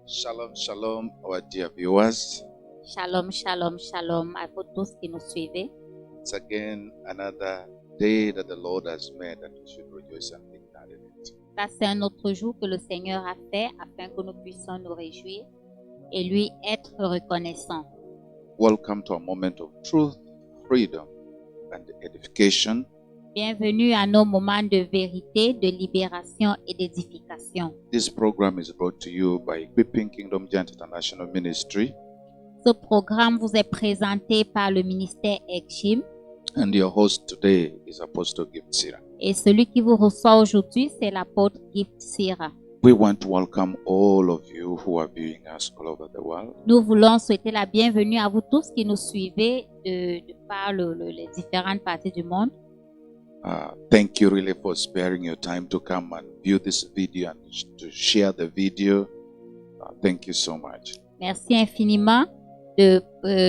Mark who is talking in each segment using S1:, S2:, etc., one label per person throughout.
S1: Shalom, shalom, our dear viewers.
S2: Shalom, shalom, shalom à vous tous qui nous suivez.
S1: It's again another day that the Lord has made, and we should rejoice and be glad in it.
S2: Ça, c'est un autre jour que le Seigneur a fait afin que nous puissions nous réjouir et lui être reconnaissants.
S1: Welcome to a moment of truth, freedom, and edification.
S2: Bienvenue à nos moments de vérité, de libération et d'édification.
S1: This program is brought to you by Equipping Kingdom Giant International Ministry,
S2: Ce programme vous est présenté par le ministère ECGIM
S1: and your host today is Apostle Gift Sira.
S2: et celui qui vous reçoit aujourd'hui, c'est l'apôtre Gift Sira.
S1: We want to welcome all of you who are viewing us all over the world.
S2: Nous voulons souhaiter la bienvenue à vous tous qui nous suivez de par les différentes parties du monde.
S1: Thank you really for sparing your time to come and view this video and to share the video. Thank you so much.
S2: Merci infiniment de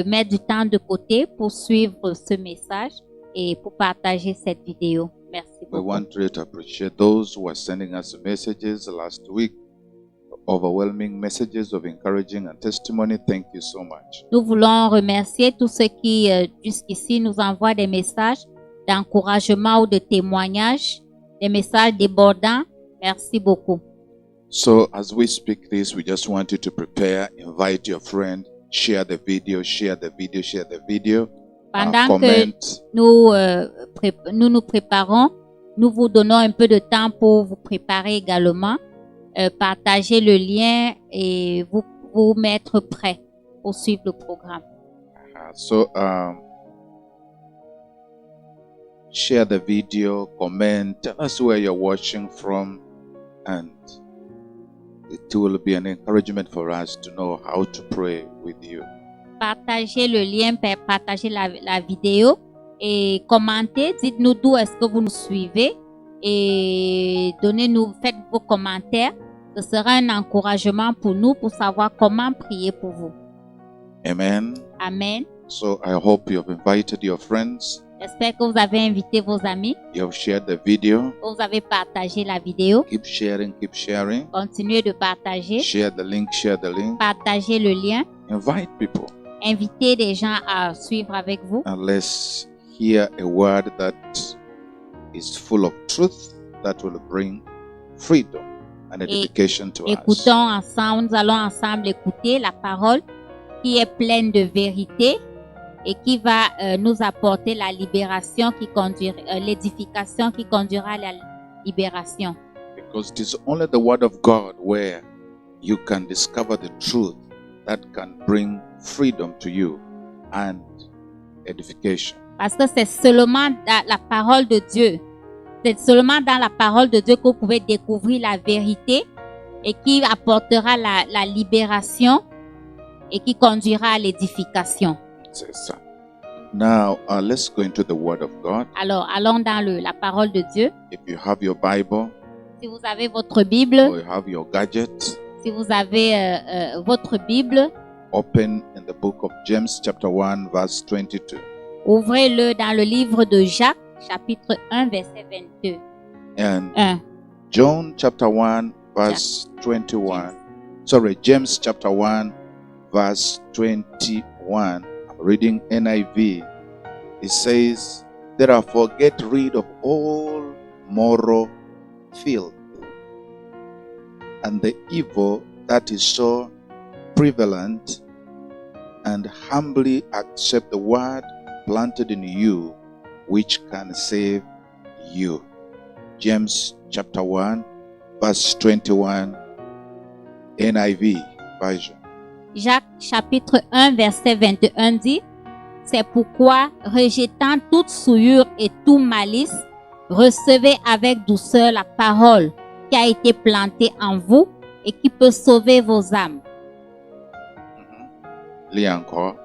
S2: mettre du temps de côté pour suivre ce message et pour partager cette vidéo. Merci
S1: We
S2: beaucoup.
S1: want to appreciate those who are sending us messages last week, overwhelming messages of encouraging and testimony. Thank you so much.
S2: Nous voulons remercier tous ceux qui jusqu'ici nous envoient des messages d'encouragement ou de témoignages, des messages débordants. Merci beaucoup.
S1: So as we speak this, we just want you to prepare, invite your friend, share the video, share the video, share the video,
S2: Pendant que
S1: comment.
S2: nous nous préparons, nous vous donnons un peu de temps pour vous préparer également, partager le lien et vous mettre prêt pour suivre le programme.
S1: So share the video, comment, tell us where you're watching from, and it will be an encouragement for us to know how to pray with you.
S2: Partagez le lien, partagez la vidéo et commentez. Dites-nous d'où est-ce que vous nous suivez et faites vos commentaires. Ce sera un encouragement pour nous pour savoir comment prier pour vous.
S1: Amen.
S2: Amen.
S1: So I hope you have invited your friends,
S2: J'espère que vous avez invité vos amis,
S1: you have shared the video.
S2: que vous avez partagé la vidéo.
S1: Keep sharing.
S2: Continuez de partager.
S1: Share the link.
S2: Partagez le lien.
S1: Invite people.
S2: Invitez des gens à suivre avec vous.
S1: And let's hear a word that is full of truth that will bring freedom and edification to us.
S2: Écoutons ensemble, nous allons ensemble écouter la parole qui est pleine de vérité et qui va nous apporter la libération l'édification qui conduira à la libération.
S1: Because it is only the word of God where you can discover the truth that can bring freedom to you and edification.
S2: Parce que c'est seulement dans la parole de Dieu. C'est seulement dans la parole de Dieu que vous pouvez découvrir la vérité et qui apportera la libération et qui conduira à l'édification.
S1: C'est ça. Now, let's go into the word of God.
S2: Alors, allons dans la parole de Dieu.
S1: If you have your Bible
S2: Si vous avez votre Bible,
S1: or you have your gadget,
S2: si vous avez votre Bible,
S1: open in the book of James chapter 1 verse 22.
S2: ouvrez-le dans le livre de Jacques, chapitre 1, verset 22.
S1: And
S2: 1.
S1: John chapter 1 verse 21. Sorry, James chapter 1 verse 21. I'm reading NIV. It says, "Therefore get rid of all moral filth and the evil that is so prevalent, and humbly accept the word planted in you, which can save you." James chapter 1 verse 21, NIV version.
S2: Jacques, chapitre 1, verset 21 dit, « C'est pourquoi, rejetant toute souillure et tout malice, recevez avec douceur la parole qui a été plantée en vous et qui peut sauver vos âmes.
S1: Lis encore.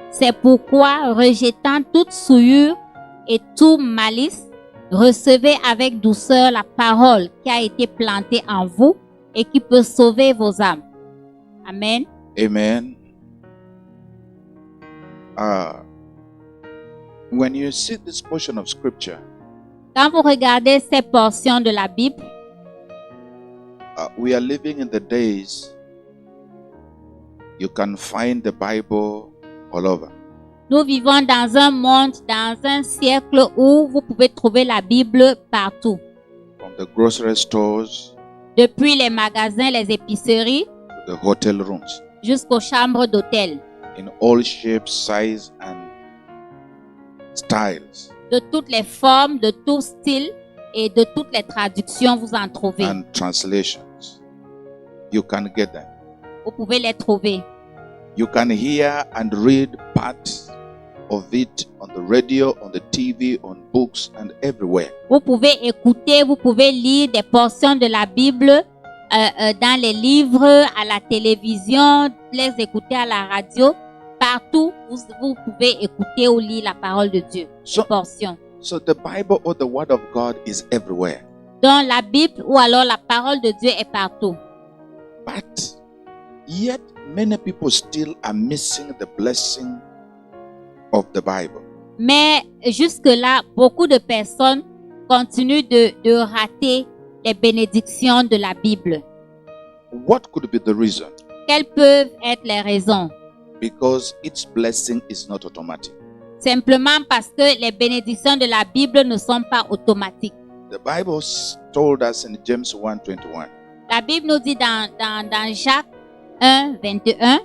S2: C'est pourquoi, rejetant toute souillure et tout malice, recevez avec douceur la parole qui a été plantée en vous et qui peut sauver vos âmes. » Amen.
S1: Amen. When you see this portion of scripture,
S2: Quand vous regardez ces portions de la Bible,
S1: we are living in the days You can find the Bible all over.
S2: Nous vivons dans un monde, dans un siècle où vous pouvez trouver la Bible partout.
S1: From the grocery stores
S2: Depuis les magasins, les épiceries,
S1: to the hotel rooms.
S2: jusqu'aux chambres d'hôtel.
S1: In all shapes, size, and styles.
S2: De toutes les formes, de tout style et de toutes les traductions, vous en trouvez.
S1: And translations. You can get them.
S2: Vous pouvez les trouver.
S1: You can hear and read parts of it on the radio, on the TV, on books, and everywhere.
S2: Vous pouvez écouter, vous pouvez lire des portions de la Bible dans les livres, à la télévision, les écouter à la radio. Partout, vous pouvez écouter ou lire la parole de Dieu.
S1: So-
S2: Des portions.
S1: So the Bible or the Word of God is everywhere.
S2: Donc la Bible ou alors la parole de Dieu est partout.
S1: But yet many people still are missing the blessing of the Bible.
S2: Mais jusque-là, beaucoup de personnes continuent de rater les bénédictions de la Bible.
S1: What could be the reason?
S2: Quelles peuvent être les raisons?
S1: Because its blessing is not automatic.
S2: Simplement parce que les bénédictions de la Bible ne sont pas automatiques.
S1: The Bible told us in James 1:21
S2: La Bible nous dit dans Jacques 1, 21,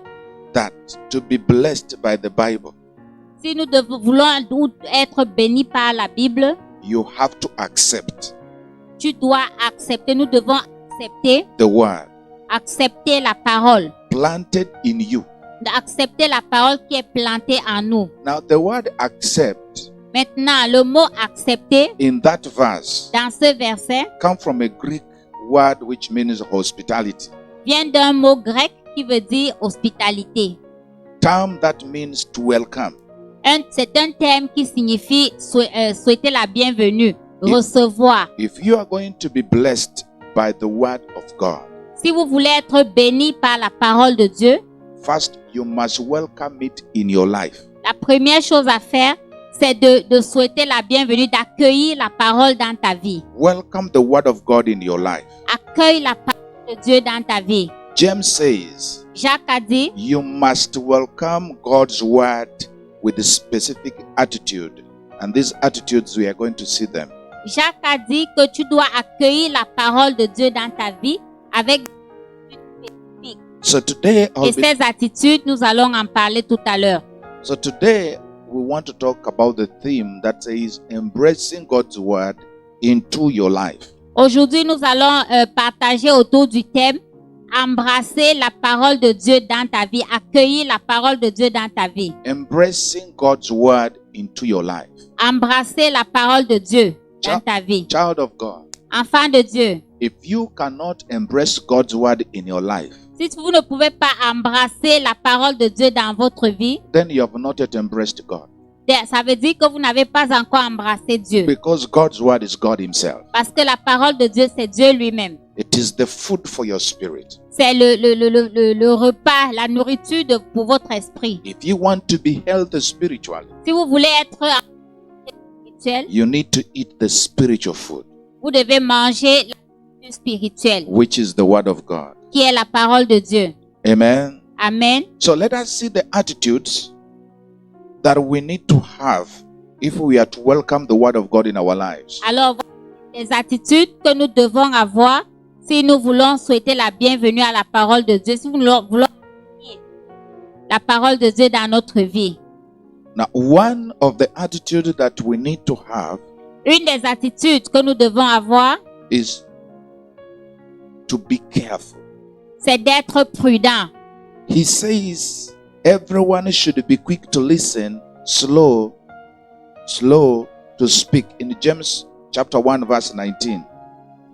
S1: that to be blessed by the Bible,
S2: si nous voulons être bénis par la Bible,
S1: you have to accept
S2: tu dois accepter, nous devons accepter,
S1: the Word
S2: accepter la parole,
S1: planted in you.
S2: accepter la parole qui est plantée en nous.
S1: Now, the word accept
S2: Maintenant, le mot accepter
S1: in that verse
S2: dans ce verset
S1: come from a Greek word which means hospitality,
S2: vient d'un mot grec qui veut dire hospitalité.
S1: term that means to welcome.
S2: C'est un terme qui signifie souhaiter la bienvenue, recevoir.
S1: If you are going to be blessed by the word of God,
S2: Si vous voulez être béni par la parole de Dieu,
S1: first you must welcome it in your life.
S2: la première chose à faire, c'est de souhaiter la bienvenue, d'accueillir la parole dans ta vie.
S1: Welcome the word of God in your life.
S2: Accueille la parole de Dieu dans ta vie.
S1: James says
S2: Jacques a dit,
S1: you must welcome God's word with a specific attitude. And these attitudes, we are going to see them.
S2: Jacques a dit que tu dois accueillir la parole de Dieu dans ta vie avec des attitudes spécifiques.
S1: So today,
S2: Et ces attitudes, nous allons en parler tout à l'heure.
S1: we want to talk about the theme that says embracing God's word into your life.
S2: Aujourd'hui, nous allons partager autour du thème embrasser la parole de Dieu dans ta vie, accueillir la parole de Dieu dans ta vie.
S1: Embracing God's word into your life.
S2: Embrasser la parole de Dieu dans ta vie.
S1: Child of God,
S2: Enfant de Dieu,
S1: if you cannot embrace God's word in your life,
S2: si vous ne pouvez pas embrasser la parole de Dieu dans votre vie,
S1: then you have not yet embraced God.
S2: ça veut dire que vous n'avez pas encore embrassé Dieu.
S1: Because God's word is God himself.
S2: Parce que la parole de Dieu, c'est Dieu lui-même.
S1: It is the food for your spirit.
S2: C'est le repas, la nourriture pour votre esprit.
S1: If you want to be healthy spiritually,
S2: Si vous voulez être spirituel,
S1: you need to eat the spiritual food,
S2: vous devez manger la nourriture spirituelle,
S1: which is the word of God.
S2: qui est la parole de Dieu.
S1: Amen.
S2: Amen.
S1: So let us see the attitudes that we need to have if we are to welcome the word of God in our lives.
S2: Alors, les attitudes que nous devons avoir si nous voulons souhaiter la bienvenue à la parole de Dieu, si nous voulons la parole de Dieu dans notre vie.
S1: Now, one of the attitudes that we need to have
S2: Une des attitudes que nous devons avoir,
S1: is to be careful.
S2: c'est d'être prudent.
S1: He says everyone should be quick to listen, slow to speak. In James chapter 1 verse 19.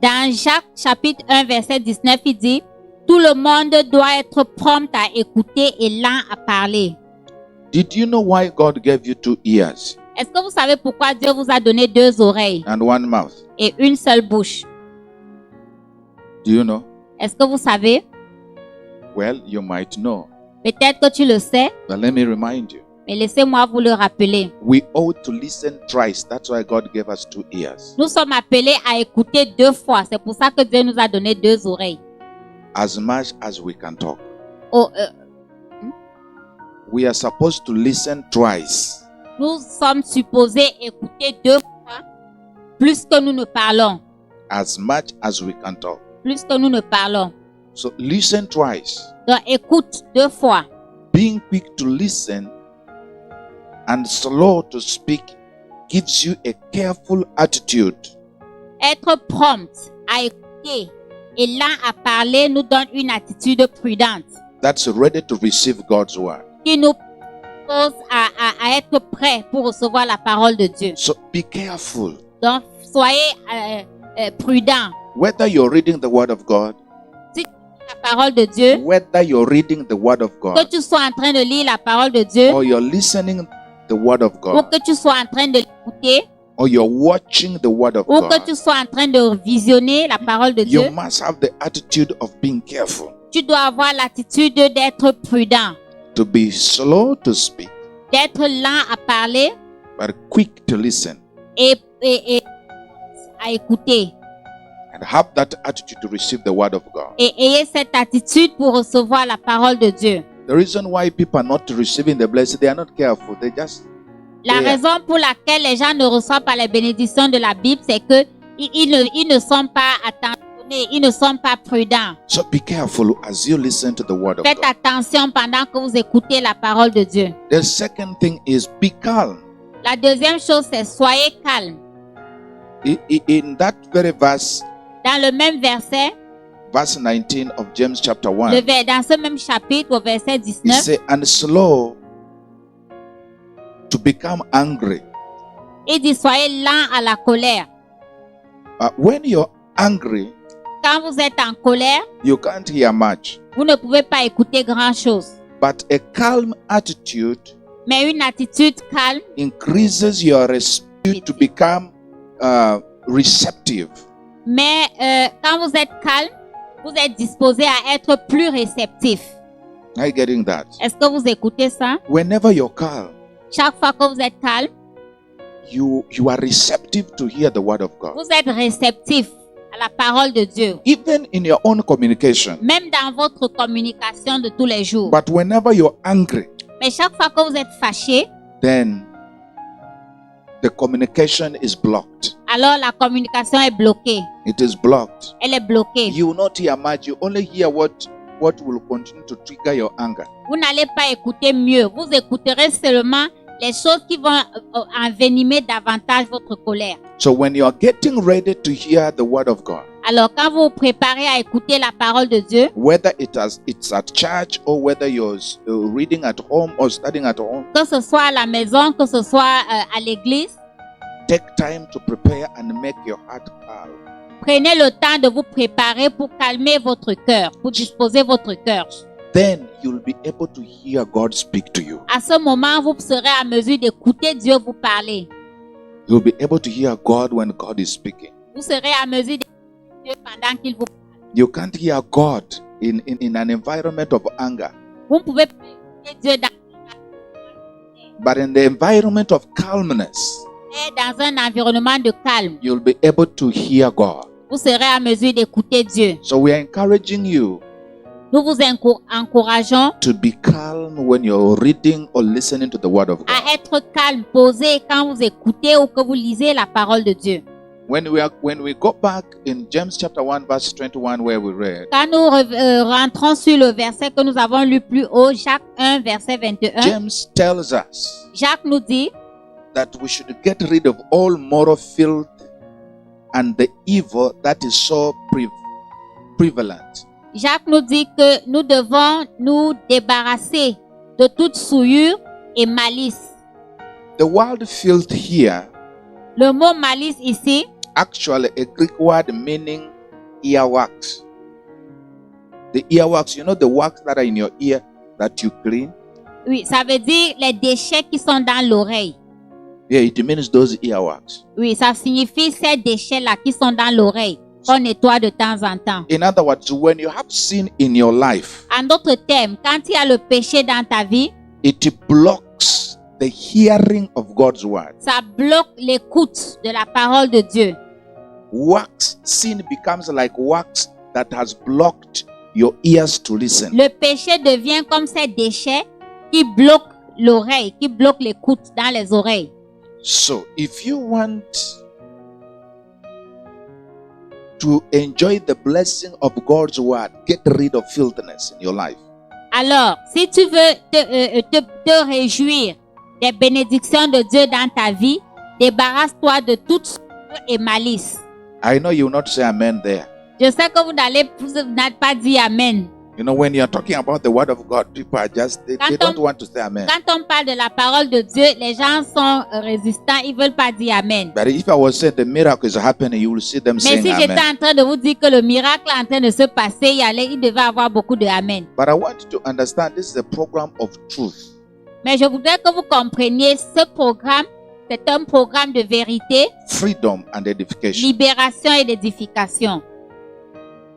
S2: Dans Jacques chapitre 1 verset 19, il dit, tout le monde doit être prompt à écouter et lent à parler.
S1: Did you know why God gave you 2 ears
S2: Est-ce que vous savez pourquoi Dieu vous a donné 2 oreilles
S1: and 1 mouth?
S2: et une seule bouche?
S1: Do you know?
S2: Est-ce que vous savez?
S1: Well, you might know.
S2: Peut-être que tu le sais,
S1: But let me remind you.
S2: mais laissez-moi vous le rappeler.
S1: We ought to listen thrice. That's why God gave us 2 ears.
S2: Nous sommes appelés à écouter 2 fois. C'est pour ça que Dieu nous a donné 2 oreilles.
S1: As much as we can talk. we are supposed to listen twice.
S2: Nous sommes supposés écouter 2 fois plus que nous ne parlons.
S1: As much as we can talk.
S2: Plus que nous ne parlons.
S1: So listen twice.
S2: Donc écoute 2 fois.
S1: Being quick to listen and slow to speak gives you a careful attitude.
S2: Être prompt à écouter et lent à parler nous donne une attitude prudente
S1: That's ready to receive God's word.
S2: qui nous pose à être prêt pour recevoir la parole de Dieu.
S1: So be careful.
S2: Donc soyez prudents.
S1: Whether you're reading the word of God,
S2: Si tu lis la parole de Dieu,
S1: whether you're reading the word of
S2: que
S1: God,
S2: tu sois en train de lire la parole de Dieu,
S1: or you're listening the word of
S2: ou
S1: God,
S2: que tu sois en train de l'écouter,
S1: or you're watching the word of
S2: ou que
S1: God,
S2: tu sois en train de visionner la parole de
S1: you
S2: Dieu,
S1: must have the attitude of being careful,
S2: tu dois avoir l'attitude d'être prudent,
S1: to be slow to speak,
S2: d'être lent à parler
S1: but quick to listen,
S2: et à écouter.
S1: and have that attitude to receive the word of God.
S2: Et ayez cette attitude pour recevoir la parole de Dieu.
S1: The reason why people are not receiving the blessing, they are not careful. They just
S2: La
S1: Yeah.
S2: raison pour laquelle les gens ne reçoivent pas les bénédictions de la Bible, c'est que ils ne sont pas attentionnés, ils ne sont pas prudents.
S1: so be careful as you listen to the word of
S2: Faites
S1: God.
S2: attention pendant que vous écoutez la parole de Dieu.
S1: The second thing is be calm.
S2: La deuxième chose, c'est soyez calme.
S1: In that very verse,
S2: Dans le même verset,
S1: verse 19 of James chapter 1,
S2: dans ce même chapitre, au verset
S1: it
S2: 19,
S1: says, and slow to become angry.
S2: il dit soyez lents à la colère.
S1: When you're angry,
S2: Quand vous êtes en colère,
S1: you can't hear much.
S2: vous ne pouvez pas écouter grand-chose.
S1: But a calm attitude
S2: Mais une attitude calme
S1: increases your respect to become receptive.
S2: Mais quand vous êtes calme, vous êtes disposé à être plus réceptif.
S1: Are you getting that?
S2: Est-ce que vous écoutez ça?
S1: Whenever you're calm,
S2: Chaque fois que vous êtes calme,
S1: you are receptive to hear the word of God.
S2: vous êtes réceptif à la parole de Dieu.
S1: Even in your own communication.
S2: Même dans votre communication de tous les jours.
S1: But whenever you're angry,
S2: Mais chaque fois que vous êtes fâché,
S1: then the communication is blocked.
S2: alors la communication est bloquée.
S1: It is blocked.
S2: Elle est bloquée.
S1: You will not hear much. You only hear what will continue to trigger your anger.
S2: Vous n'allez pas écouter mieux. Vous écouterez seulement les choses qui vont envenimer davantage votre colère.
S1: So when you are getting ready to hear the word of God,
S2: Alors quand vous vous préparez à écouter la parole de Dieu,
S1: whether it's at church or whether you're reading at home or studying at home,
S2: que ce soit à la maison, que ce soit à l'église,
S1: take time to prepare and make your heart calm.
S2: prenez le temps de vous préparer pour calmer votre cœur, pour disposer votre cœur.
S1: Then you'll be able to hear God speak to you.
S2: À ce moment, vous serez à mesure d'écouter Dieu vous parler.
S1: You'll be able to hear God when God is speaking.
S2: Vous serez à mesure d'écouter Dieu pendant qu'il vous parle.
S1: You can't hear God in an environment of anger.
S2: Vous ne pouvez pas écouter Dieu
S1: But in the environment of calmness,
S2: dans un environnement de calme.
S1: you'll be able to hear God.
S2: Vous serez à mesure d'écouter Dieu.
S1: So we are encouraging you
S2: Nous vous encourageons
S1: to be calm when you're reading or listening to the word of God.
S2: à être calme, posé quand vous écoutez ou que vous lisez la parole de Dieu.
S1: When we go back in James chapter 1 verse 21 where we read,
S2: Quand nous rentrons sur le verset que nous avons lu plus haut, Jacques 1, verset 21,
S1: James tells us
S2: Jacques nous dit
S1: that we should get rid of all moral filth and the evil that is so prevalent.
S2: Jacques nous dit que nous devons nous débarrasser de toute souillure et malice.
S1: The word filth here,
S2: Le mot malice ici,
S1: actually a Greek word meaning earwax. The earwax, you know the wax that are in your ear that you clean?
S2: oui, ça veut dire les déchets qui sont dans l'oreille.
S1: Yeah, it means those earwax.
S2: Oui, ça signifie ces déchets-là qui sont dans l'oreille, qu'on nettoie de temps en temps.
S1: In other words, when you have sin in your life,
S2: En d'autres termes, quand il y a le péché dans ta vie,
S1: it blocks the hearing of God's word.
S2: ça bloque l'écoute de la parole de Dieu.
S1: Wax, sin becomes like wax that has blocked your ears to listen.
S2: Le péché devient comme ces déchets qui bloque l'oreille, qui bloque l'écoute dans les oreilles.
S1: So, if you want to enjoy the blessing of God's word, get rid of filthiness in your life.
S2: Alors, si tu veux te réjouir des bénédictions de Dieu dans ta vie, débarrasse-toi de toute souillure et malice.
S1: I know you will not say amen there.
S2: Je sais que vous n'allez pas dire Amen.
S1: You know, when you're talking about the word of God, people are just, they don't want to say amen.
S2: Quand on parle de la parole de Dieu, les gens sont résistants, ils veulent pas dire Amen.
S1: But if I was saying the miracle is happening, you will see them
S2: Mais
S1: saying
S2: si j'étais
S1: amen.
S2: en train de vous dire que le miracle est en train de se passer, il devait avoir beaucoup de Amen.
S1: But I want you to understand this is a program of truth.
S2: Mais je voudrais que vous compreniez ce programme, c'est un programme de vérité,
S1: Freedom and edification.
S2: libération et d'édification.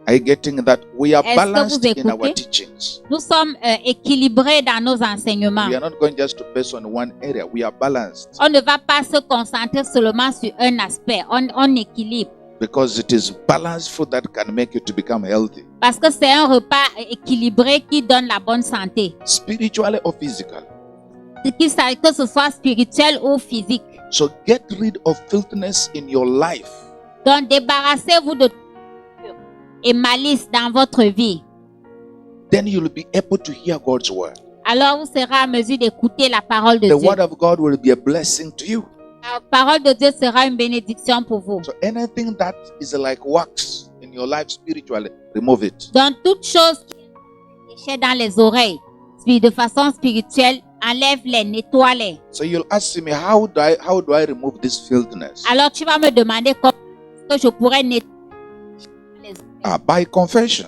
S1: Are you getting that? We are
S2: Est-ce que
S1: balanced
S2: vous
S1: in our
S2: écoutez?
S1: teachings.
S2: Nous sommes équilibrés dans nos enseignements.
S1: We are not going just to base on one area. We are balanced
S2: On ne va pas se concentrer seulement sur un aspect. On équilibre.
S1: because it is balanced food that can make you to become healthy,
S2: Parce que c'est un repas équilibré qui donne la bonne santé.
S1: spiritually or physically.
S2: Que ce soit spirituel ou physique.
S1: So get rid of filthiness in your life.
S2: Donc débarrassez-vous de et malice dans votre vie.
S1: Then you'll be able to hear God's word.
S2: Alors vous serez à mesure d'écouter la parole de
S1: The
S2: Dieu.
S1: word of God will be a blessing to you.
S2: La parole de Dieu sera une bénédiction pour vous.
S1: So anything that is like wax in your life spiritually, remove it.
S2: Donc toute chose qui est déchet dans les oreilles, de façon spirituelle, enlève-les, nettoie-les.
S1: So you'll ask me, how do I remove this filthiness?
S2: Alors tu vas me demander comment est-ce que je pourrais nettoyer les oreilles.
S1: By confession.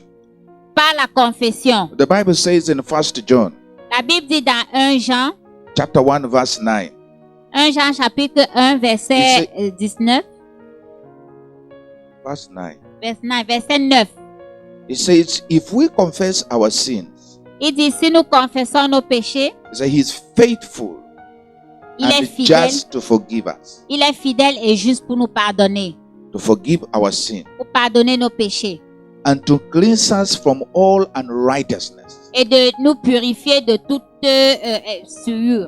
S2: Par la confession.
S1: The Bible says in 1 John
S2: La Bible dit dans 1 Jean,
S1: chapter 1 verse 9.
S2: 1 Jean chapitre 1 verset 19,
S1: Verse 9.
S2: verset 9.
S1: It says, if we confess our sins,
S2: Il dit, si nous confessons nos péchés,
S1: it says he is faithful
S2: il est
S1: and
S2: fidèle,
S1: just to forgive us,
S2: il est fidèle et juste pour nous pardonner,
S1: to forgive our sin,
S2: pour pardonner nos péchés
S1: and to cleanse us from all unrighteousness.
S2: et de nous purifier de toute souillure.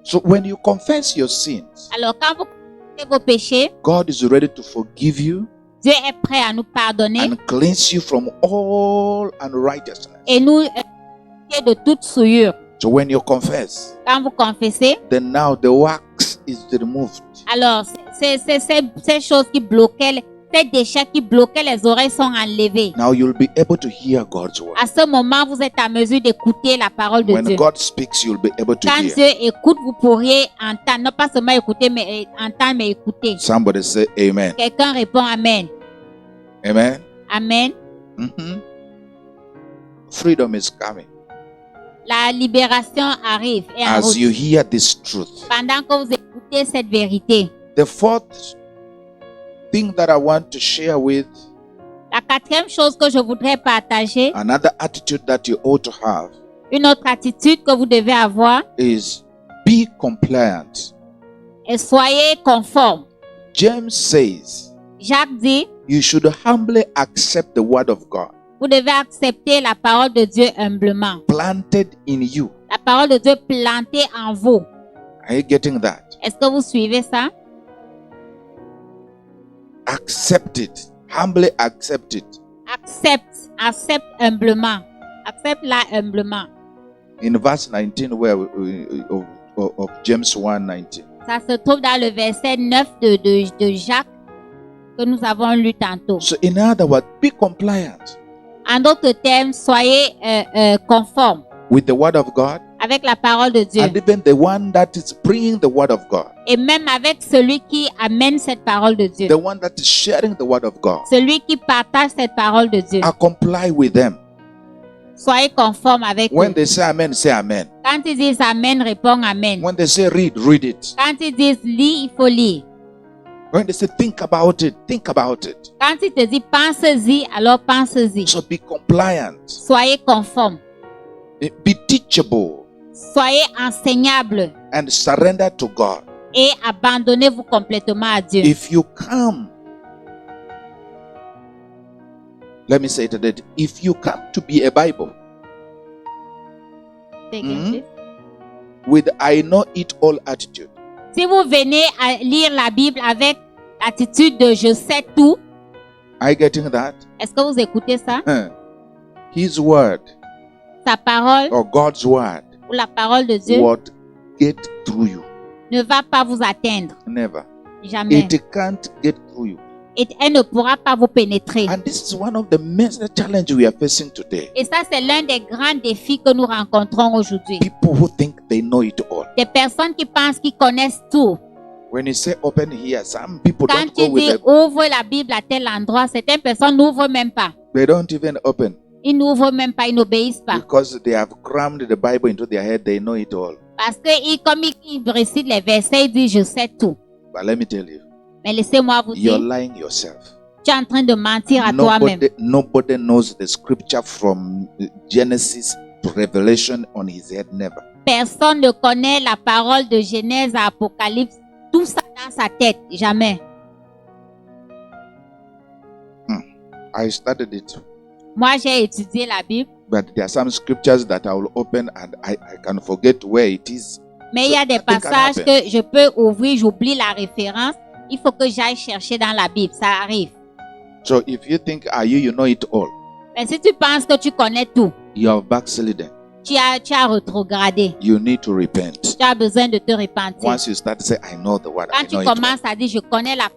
S1: So when you confess your sins,
S2: Alors quand vous confessez vos péchés,
S1: God is ready to forgive you
S2: Dieu est prêt à nous pardonner
S1: and cleanse you from all unrighteousness.
S2: et nous purifier de toute souillure.
S1: So when you confess,
S2: Quand vous confessez,
S1: then now the wax is removed.
S2: alors ces choses qui bloquaient, ces déchets qui bloquaient les oreilles sont enlevés.
S1: Now you'll be able to hear God's word.
S2: À ce moment, vous êtes à mesure d'écouter la parole de
S1: When
S2: Dieu.
S1: God speaks, you'll be able to
S2: Quand
S1: hear.
S2: Dieu écoute, vous pourriez entendre, non pas seulement écouter, mais entendre, mais écouter.
S1: Somebody say amen.
S2: Quelqu'un répond Amen.
S1: Amen.
S2: Amen.
S1: Mhm. Freedom is coming
S2: La libération arrive et en
S1: as
S2: route.
S1: you hear this truth.
S2: Pendant que vous écoutez cette vérité.
S1: The fourth thing that I want to share with,
S2: La quatrième chose que je voudrais partager,
S1: another attitude that you ought to have,
S2: une autre attitude que vous devez avoir,
S1: is be compliant.
S2: est soyez conforme.
S1: James says
S2: Jacques dit,
S1: you should humbly accept the word of God
S2: vous devez accepter la parole de Dieu humblement.
S1: planted in you.
S2: La parole de Dieu plantée en vous.
S1: Are you getting that?
S2: Est-ce que vous suivez ça?
S1: Accept it. Humbly accept it.
S2: Accepte humblement. Accepte-la humblement.
S1: In verse 19 of James 1:19.
S2: Ça se trouve dans le verset 9 de Jacques que nous avons lu tantôt.
S1: So in other words, be compliant
S2: En d'autres termes, soyez conformes
S1: with the word of God
S2: avec la parole de Dieu.
S1: and even the one that is bringing the word of God,
S2: Et même avec celui qui amène cette parole de Dieu.
S1: the one that is sharing the word of God.
S2: Celui qui partage cette parole de Dieu.
S1: I comply with them.
S2: Soyez conformes avec
S1: When
S2: eux.
S1: they say amen, say amen.
S2: Quand ils disent Amen, réponds Amen.
S1: When they say read, read it.
S2: Quand ils disent lis, il faut lire.
S1: When they say think about it, think about it.
S2: Quand ils te disent pense-y, alors pense-y.
S1: So be compliant.
S2: Soyez conformes.
S1: Be teachable
S2: Soyez enseignables
S1: and surrender to God.
S2: et abandonnez-vous complètement à Dieu.
S1: If you come, let me say it that if you come to be a Bible,
S2: Take it, please.
S1: with I know it all attitude,
S2: Si vous venez à lire la Bible avec l'attitude de je sais tout,
S1: are you getting that?
S2: est-ce que vous écoutez ça?
S1: His word
S2: Sa parole
S1: or God's word
S2: ou la parole de Dieu
S1: would get through you.
S2: ne va pas vous atteindre.
S1: Never.
S2: Jamais.
S1: It can't get through you.
S2: Et elle ne pourra pas vous pénétrer.
S1: And this is one of the major challenges we are facing today.
S2: Et ça, c'est l'un des grands défis que nous rencontrons aujourd'hui.
S1: People who think they know it all.
S2: Des personnes qui pensent qu'ils connaissent tout.
S1: When you say open here, some people
S2: Quand
S1: don't
S2: tu
S1: go with
S2: dis
S1: the,
S2: ouvre la Bible à tel endroit, certaines personnes n'ouvrent même pas.
S1: they don't even open
S2: Ils n'ouvrent même pas, ils n'obéissent pas.
S1: because they have crammed the Bible into their head. They know it all.
S2: Parce que comme ils récitent les versets, ils disent je sais tout.
S1: But let me tell you,
S2: Mais laissez-moi vous
S1: you're
S2: dire,
S1: lying yourself.
S2: tu es en train de mentir à toi-même.
S1: Nobody knows the scripture from Genesis to Revelation on his head. Never.
S2: Personne ne connaît la parole de Genèse à Apocalypse. Tout ça dans sa tête, jamais.
S1: I studied it,
S2: Moi, j'ai étudié la Bible,
S1: but there are some scriptures that I will open and I can forget where it is.
S2: mais il y a des
S1: Nothing can
S2: passages
S1: happen.
S2: que je peux ouvrir, j'oublie la référence. Il faut que j'aille chercher dans la Bible, ça arrive.
S1: So if you think, you know it all,
S2: Mais si tu penses que tu connais tout,
S1: you are backslidden.
S2: tu as rétrogradé.
S1: You need to repent.
S2: Tu as besoin de te repentir.
S1: Once you start to say, I know the word,
S2: Quand
S1: I
S2: tu
S1: know it all.
S2: commences à dire je connais la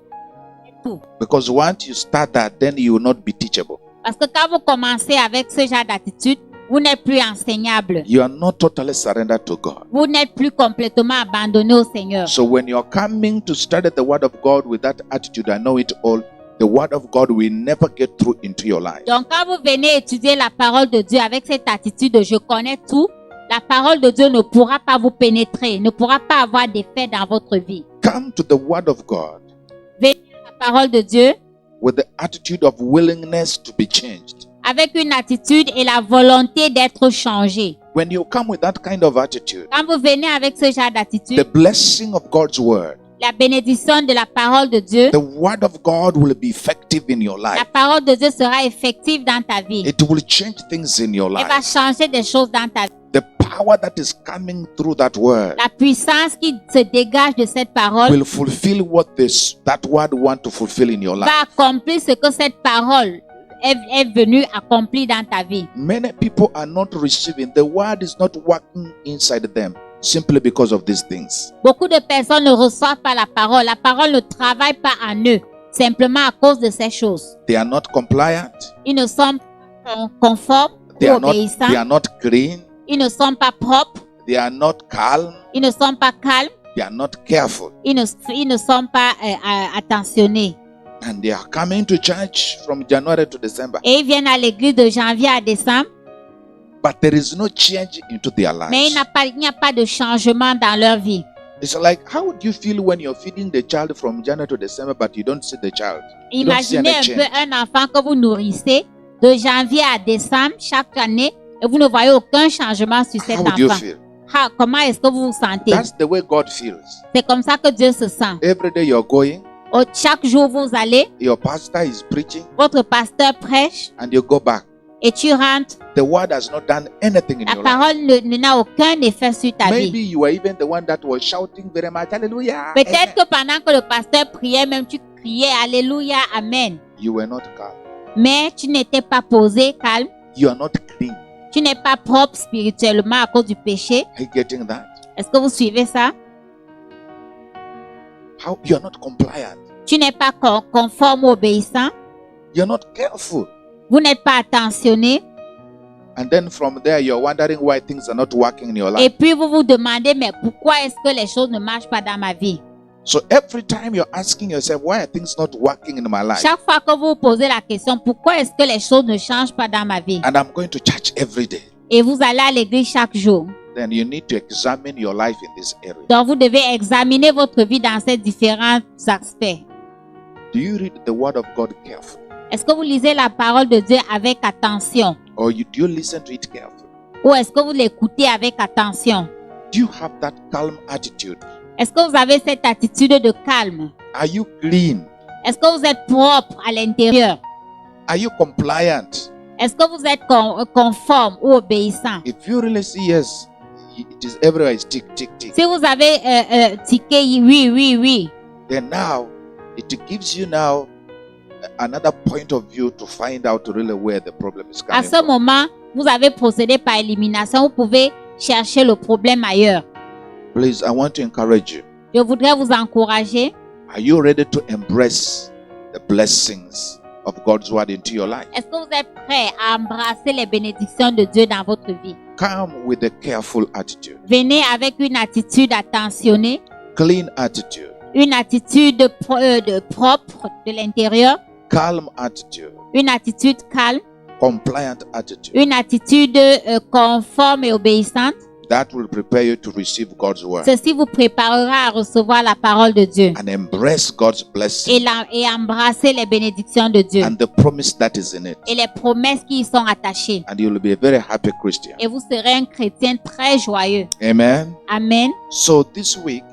S2: tout.
S1: Because once you start that, then you will not be teachable.
S2: Parce que quand vous commencez avec ce genre d'attitude, vous n'êtes plus enseignable.
S1: You are not totally surrendered to God.
S2: Vous n'êtes plus complètement abandonné au Seigneur.
S1: So when you're coming to study the word of God with that attitude, I know it all, the word of God will never get through into your life.
S2: Donc quand vous venez étudier la parole de Dieu avec cette attitude de je connais tout, la parole de Dieu ne pourra pas vous pénétrer, ne pourra pas avoir d'effet dans votre vie.
S1: Come to the word of God
S2: Venez à la parole de Dieu
S1: with the attitude of willingness to be changed.
S2: avec une attitude et la volonté d'être changé.
S1: When you come with that kind of attitude,
S2: Quand vous venez avec ce genre
S1: the
S2: d'attitude,
S1: blessing of God's word,
S2: la bénédiction de la parole de Dieu,
S1: the word of God will be effective in your
S2: la
S1: life.
S2: parole de Dieu sera effective dans ta vie.
S1: It will change things in your
S2: Elle va
S1: life.
S2: changer des choses dans ta vie.
S1: The power that is coming through that word
S2: La puissance qui se dégage de cette parole
S1: will fulfill what that word want to fulfill in your life.
S2: va accomplir ce que cette parole est venue accomplir dans ta vie.
S1: Many people are not receiving. The word is not working inside them simply because of these things.
S2: Beaucoup de personnes ne reçoivent pas la parole. La parole ne travaille pas en eux, simplement à cause de ces choses.
S1: They are not compliant.
S2: Ils ne sont pas conformes ou
S1: They are
S2: obéissants.
S1: not clean.
S2: Ils ne sont pas propres.
S1: They are not calm.
S2: Ils ne sont pas calmes.
S1: They are not careful.
S2: Ils ne sont pas attentionnés.
S1: And they are coming to church from January to December.
S2: Et ils viennent à l'église de janvier à décembre,
S1: But there is no change into their
S2: mais
S1: lives.
S2: il n'y a pas de changement dans leur vie.
S1: It's like, how would you feel when you're feeding the child from January to December, but you don't see the child? You don't see
S2: Imaginez
S1: any
S2: un peu
S1: change.
S2: un enfant que vous nourrissez de janvier à décembre chaque année et vous ne voyez aucun changement sur cet
S1: How would you
S2: enfant.
S1: feel?
S2: Comment est-ce que vous vous sentez?
S1: That's the way God feels.
S2: C'est comme ça que Dieu se sent.
S1: Every day you're going,
S2: Chaque jour vous allez,
S1: your pastor is preaching,
S2: votre pasteur prêche
S1: and you go back.
S2: et tu rentres.
S1: The word has not done anything in
S2: La
S1: your life.
S2: parole n'a aucun effet sur ta
S1: Maybe
S2: vie.
S1: you were even the one that was shouting very much, hallelujah.
S2: Peut-être
S1: amen.
S2: que pendant que le pasteur priait, même tu criais Alléluia, Amen.
S1: You were not calm.
S2: Mais tu n'étais pas posé, calme.
S1: You are not clean.
S2: Tu n'es pas propre spirituellement à cause du péché.
S1: Are you getting that?
S2: Est-ce que vous suivez ça?
S1: How you are not compliant.
S2: Tu n'es pas conforme ou obéissant.
S1: You're not careful.
S2: Vous n'êtes pas attentionné.
S1: And then from there, you're wondering why things are not working in your
S2: Et
S1: life.
S2: puis vous vous demandez, mais pourquoi est-ce que les choses ne marchent pas dans ma vie?
S1: So every time you're asking yourself, why are things not working in my life?
S2: Chaque fois que vous vous posez la question, pourquoi est-ce que les choses ne changent pas dans ma vie?
S1: And I'm going to church every day.
S2: Et vous allez à l'église chaque jour.
S1: Then you need to examine your life in this area.
S2: Donc vous devez examiner votre vie dans ces différents aspects.
S1: Do you read the word of God carefully?
S2: Est-ce que vous lisez la parole de Dieu avec attention?
S1: Or do you listen to it carefully?
S2: Ou est-ce que vous l'écoutez avec attention?
S1: Do you have that calm attitude?
S2: Est-ce que vous avez cette attitude de calme?
S1: Are you clean?
S2: Est-ce que vous êtes propre à l'intérieur?
S1: Are you compliant?
S2: Est-ce que vous êtes conforme ou obéissant?
S1: If you really see yes, it is everywhere is tick, tick, tick.
S2: Si vous avez tiqué oui, oui, oui,
S1: Then now, it gives you now another point of view to find out really where the problem is
S2: à
S1: coming
S2: ce
S1: from.
S2: moment, vous avez procédé par élimination. Vous pouvez chercher le problème ailleurs.
S1: Please, I want to encourage you.
S2: Je voudrais vous encourager.
S1: Are you ready to embrace the blessings of God's word into your life?
S2: Est-ce que vous êtes prêts à embrasser les bénédictions de Dieu dans votre vie?
S1: Come with a careful attitude,
S2: Venez avec une attitude attentionnée,
S1: clean attitude,
S2: une attitude propre de l'intérieur,
S1: calm attitude,
S2: une attitude calme,
S1: compliant attitude.
S2: une attitude conforme et obéissante.
S1: That will prepare you to receive God's word
S2: Ceci vous préparera à recevoir la parole de Dieu
S1: and embrace God's blessing
S2: et embrasser les bénédictions de Dieu
S1: and the promise that is in it.
S2: et les promesses qui y sont attachées.
S1: And you will be a very happy Christian.
S2: Et vous serez un chrétien très joyeux.
S1: Amen.
S2: Amen.
S1: So this week,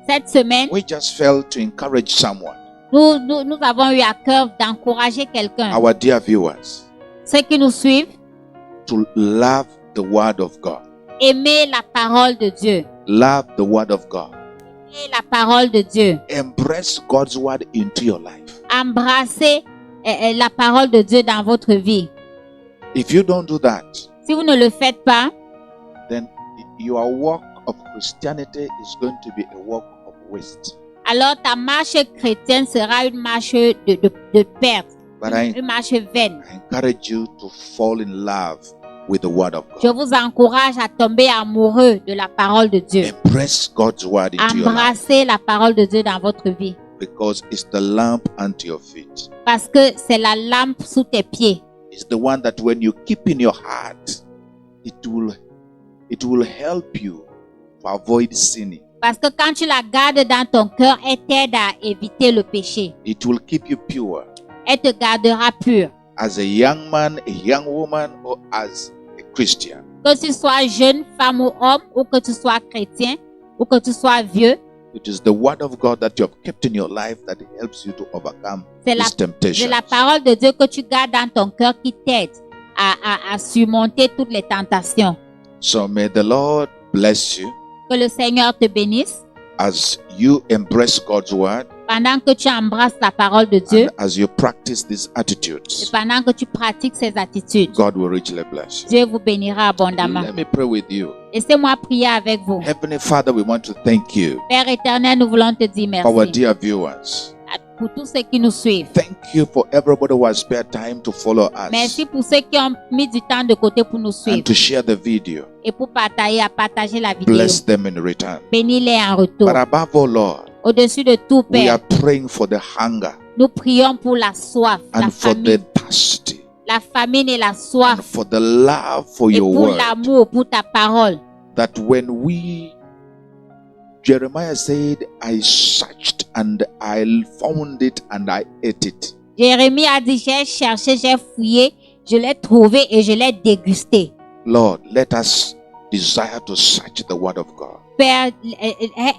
S2: Cette semaine,
S1: we just felt to encourage someone,
S2: nous avons eu à cœur d'encourager quelqu'un.
S1: our dear viewers,
S2: Ceux qui nous suivent,
S1: to love the word of God.
S2: aimer la parole de Dieu.
S1: Love the word of God.
S2: Aimer la parole de Dieu.
S1: Embrace God's word into your life.
S2: Embrassez la parole de Dieu dans votre vie.
S1: If you don't do that,
S2: Si vous ne le faites pas,
S1: then your walk of Christianity is going to be a walk of waste.
S2: alors ta marche chrétienne sera une marche de perte,
S1: But
S2: une marche vaine.
S1: I encourage you to fall in love with the word of
S2: Je
S1: God.
S2: vous encourage à tomber amoureux de la parole de Dieu.
S1: Embrace God's word into your life
S2: Embrassez la parole de Dieu dans votre vie.
S1: because it's the lamp unto your feet.
S2: Parce que c'est la lampe sous tes pieds.
S1: It's the one that when you keep in your heart, it will help you to avoid sinning.
S2: Parce que quand tu la gardes dans ton cœur, elle t'aide à éviter le péché.
S1: It will keep you pure
S2: Elle te gardera pur.
S1: as a young man, a young woman, or as a Christian.
S2: Que tu sois jeune, femme ou homme, ou que tu sois chrétien, ou que tu sois vieux,
S1: It is the word of God that you have kept in your life that helps you to overcome
S2: c'est
S1: these temptations.
S2: la parole de Dieu que tu gardes dans ton cœur qui t'aide à surmonter toutes les tentations.
S1: So may the Lord bless you
S2: Que le Seigneur te bénisse
S1: as you embrace God's word
S2: pendant que tu embrasses la parole de Dieu
S1: and as you practice these
S2: et
S1: attitudes.
S2: pendant que tu pratiques ces attitudes.
S1: God will richly bless you.
S2: Dieu vous bénira abondamment.
S1: Let me pray with you.
S2: Laissez-moi prier avec vous.
S1: Heavenly Father, we want to thank you
S2: Père éternel, nous voulons te dire
S1: for our
S2: merci
S1: dear viewers.
S2: pour tous ceux qui nous suivent.
S1: Thank you for everybody who has spared time to follow us
S2: Merci pour ceux qui ont mis du temps de côté pour nous
S1: and
S2: suivre
S1: to share the video.
S2: et pour partager la vidéo.
S1: Bless them in return.
S2: Bénis-les en retour.
S1: But above all, Lord,
S2: Au-dessus de tout,
S1: we are
S2: Père,
S1: praying for the hunger
S2: nous prions pour la soif, la
S1: and for the
S2: famine,
S1: thirsty
S2: la famine et la
S1: and
S2: soif,
S1: for the love for
S2: et
S1: your
S2: pour
S1: word.
S2: l'amour, pour ta parole.
S1: That when Jeremiah said, I searched and I found it and I ate it.
S2: Jérémie a dit, j'ai cherché, j'ai fouillé, je l'ai trouvé et je l'ai dégusté.
S1: Lord, let us desire to search the word of God
S2: Père,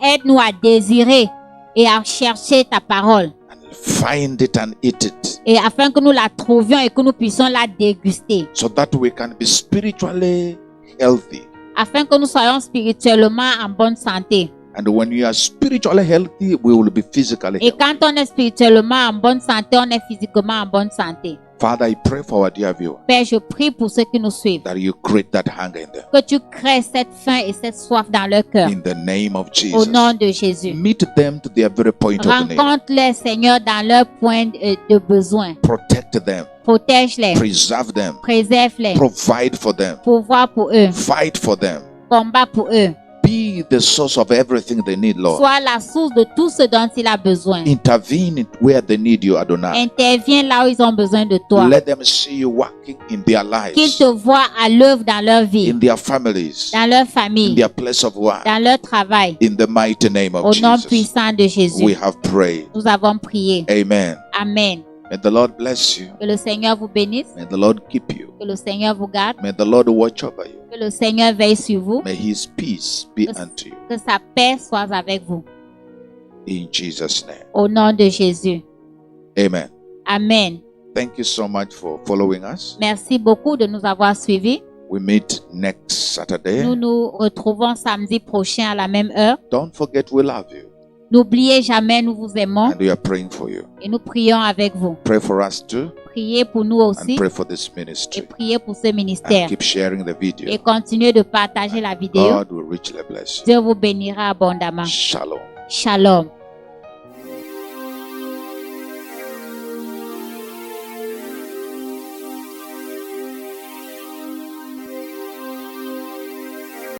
S2: aide-nous à désirer et à chercher ta parole,
S1: and find it and eat it
S2: et afin que nous la trouvions et que nous puissions la déguster,
S1: so that we can be spiritually healthy.
S2: afin que nous soyons spirituellement en bonne santé.
S1: And when you are spiritually healthy, we will be physically
S2: Et
S1: healthy.
S2: quand on est spirituellement en bonne santé, on est physiquement en bonne santé.
S1: Father, I pray for our dear viewer
S2: Père, je prie pour ceux qui nous suivent,
S1: that you create that hunger in them.
S2: que tu crées cette faim et cette soif dans leur cœur.
S1: In the name of
S2: Au
S1: Jesus.
S2: nom de Jésus.
S1: Meet them to their very point of need.
S2: Rencontre-les, Seigneur, dans leur point de besoin.
S1: Protect them.
S2: Protège-les,
S1: Preserve them.
S2: préserve-les,
S1: Provide for them.
S2: pourvois pour eux,
S1: Fight for them.
S2: combat pour eux.
S1: Be the source of everything they need, Lord.
S2: Sois la source de tout ce dont il a besoin.
S1: Intervene where they need you, Adonai.
S2: Interviens là où ils ont besoin de toi.
S1: Let them see you working in their
S2: Qu'ils
S1: lives,
S2: te voient à l'œuvre dans leur vie,
S1: in their families,
S2: dans leur
S1: in
S2: famille,
S1: their place of work.
S2: dans leur travail.
S1: In the mighty name
S2: Au
S1: of
S2: nom
S1: Jesus,
S2: puissant de Jésus,
S1: we have prayed.
S2: nous avons prié.
S1: Amen.
S2: Amen.
S1: May the Lord bless you.
S2: Que le Seigneur vous bénisse,
S1: May the Lord keep you.
S2: que le Seigneur vous garde,
S1: May the Lord watch over you.
S2: que le Seigneur veille sur vous,
S1: May his peace be unto you.
S2: que sa paix soit avec vous.
S1: In Jesus' name.
S2: Au nom de Jésus.
S1: Amen.
S2: Amen.
S1: Thank you so much for following us.
S2: Merci beaucoup de nous avoir suivis.
S1: We meet next Saturday.
S2: Nous nous retrouvons samedi prochain à la même heure.
S1: Don't forget we love you
S2: N'oubliez jamais, nous vous aimons
S1: and we are praying for you.
S2: et nous prions avec vous.
S1: Pray for us too
S2: Priez pour nous
S1: and
S2: aussi
S1: pray for this
S2: et
S1: ministry.
S2: priez pour ce
S1: And
S2: ministère.
S1: keep sharing the
S2: Et
S1: video.
S2: continuez de partager la vidéo.
S1: God will richly bless you.
S2: Dieu vous bénira abondamment.
S1: Shalom.
S2: Shalom.